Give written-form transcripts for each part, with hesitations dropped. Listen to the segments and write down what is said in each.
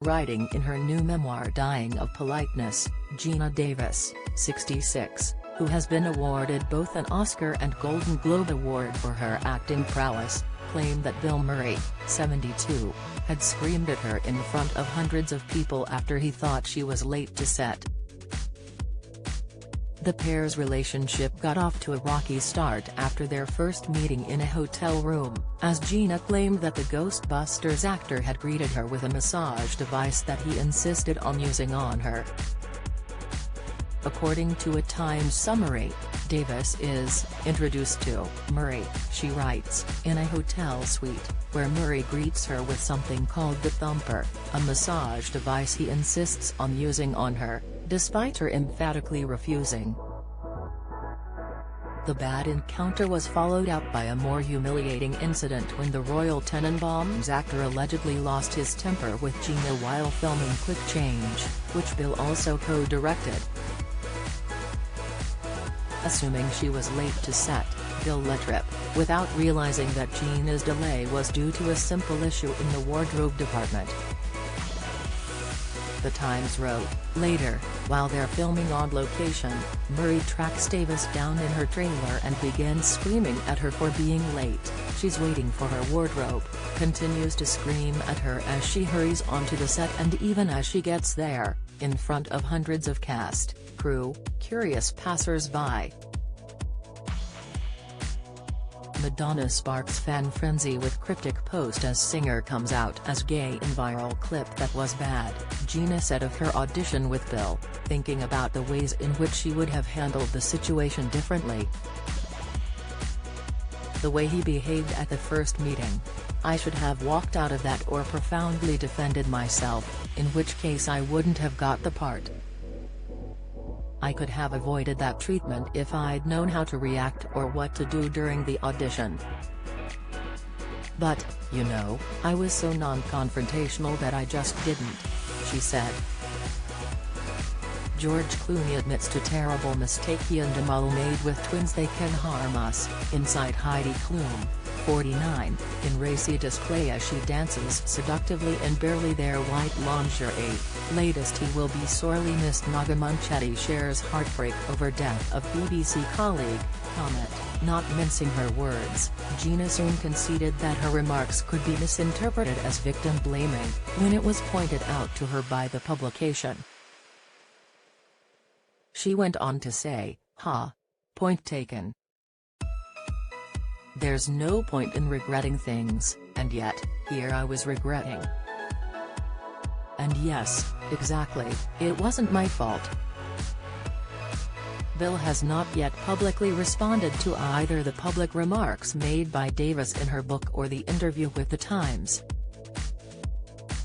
Writing in her new memoir Dying of Politeness, Geena Davis, 66, who has been awarded both an Oscar and Golden Globe Award for her acting prowess, claimed that Bill Murray, 72, had screamed at her in front of hundreds of people after he thought she was late to set. The pair's relationship got off to a rocky start after their first meeting in a hotel room, as Geena claimed that the Ghostbusters actor had greeted her with a massage device that he insisted on using on her. According to a Times summary, Davis is introduced to Murray, she writes, in a hotel suite, where Murray greets her with something called the thumper, a massage device he insists on using on her, despite her emphatically refusing. The bad encounter was followed up by a more humiliating incident when the Royal Tenenbaums actor allegedly lost his temper with Geena while filming Quick Change, which Bill also co-directed. Assuming she was late to set, Bill let rip, without realizing that Geena's delay was due to a simple issue in the wardrobe department. The Times wrote, later, while they're filming on location, Murray tracks Davis down in her trailer and begins screaming at her for being late. She's waiting for her wardrobe, continues to scream at her as she hurries onto the set, and even as she gets there, in front of hundreds of cast, crew, curious passers-by. Madonna sparks fan frenzy with cryptic post as singer comes out as gay in viral clip that was bad, Geena said of her audition with Bill, thinking about the ways in which she would have handled the situation differently. The way he behaved at the first meeting. I should have walked out of that or profoundly defended myself, in which case I wouldn't have got the part. I could have avoided that treatment if I'd known how to react or what to do during the audition. But, you know, I was so non-confrontational that I just didn't, she said. George Clooney admits to terrible mistake he and Amal made with twins they can harm us, inside Heidi Klum, 49, in racy display as she dances seductively in barely their white lingerie. Latest he will be sorely missed. Naga Munchetty shares heartbreak over death of BBC colleague, Comet, not mincing her words, Geena soon conceded that her remarks could be misinterpreted as victim-blaming, when it was pointed out to her by the publication. She went on to say, point taken. There's no point in regretting things, and yet, here I was regretting. And yes, exactly, it wasn't my fault. Bill has not yet publicly responded to either the public remarks made by Davis in her book or the interview with The Times.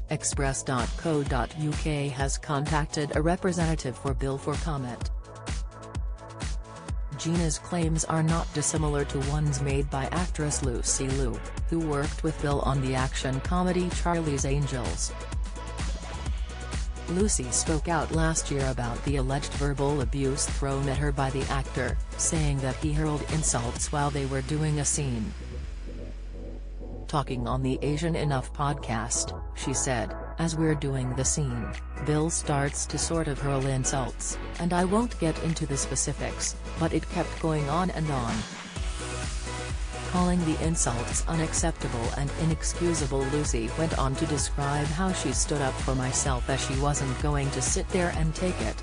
Express.co.uk has contacted a representative for Bill for comment. Geena's claims are not dissimilar to ones made by actress Lucy Liu, who worked with Bill on the action comedy Charlie's Angels. Lucy spoke out last year about the alleged verbal abuse thrown at her by the actor, saying that he hurled insults while they were doing a scene. Talking on the Asian Enough podcast, she said, as we're doing the scene, Bill starts to sort of hurl insults, and I won't get into the specifics, but it kept going on and on. Calling the insults unacceptable and inexcusable, Lucy went on to describe how she stood up for myself as she wasn't going to sit there and take it.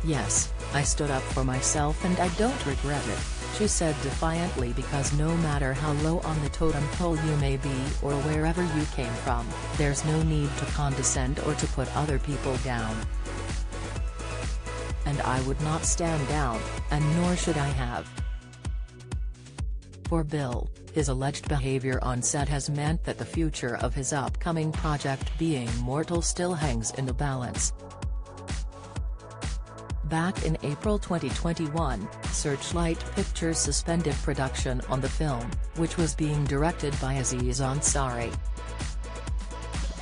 Yes, I stood up for myself and I don't regret it, she said defiantly, because no matter how low on the totem pole you may be or wherever you came from, there's no need to condescend or to put other people down. And I would not stand down, and nor should I have. For Bill, his alleged behavior on set has meant that the future of his upcoming project Being Mortal still hangs in the balance. Back in April 2021, Searchlight Pictures suspended production on the film, which was being directed by Aziz Ansari.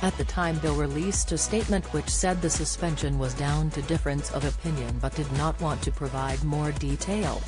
At the time, Bill released a statement which said the suspension was down to difference of opinion but did not want to provide more detail.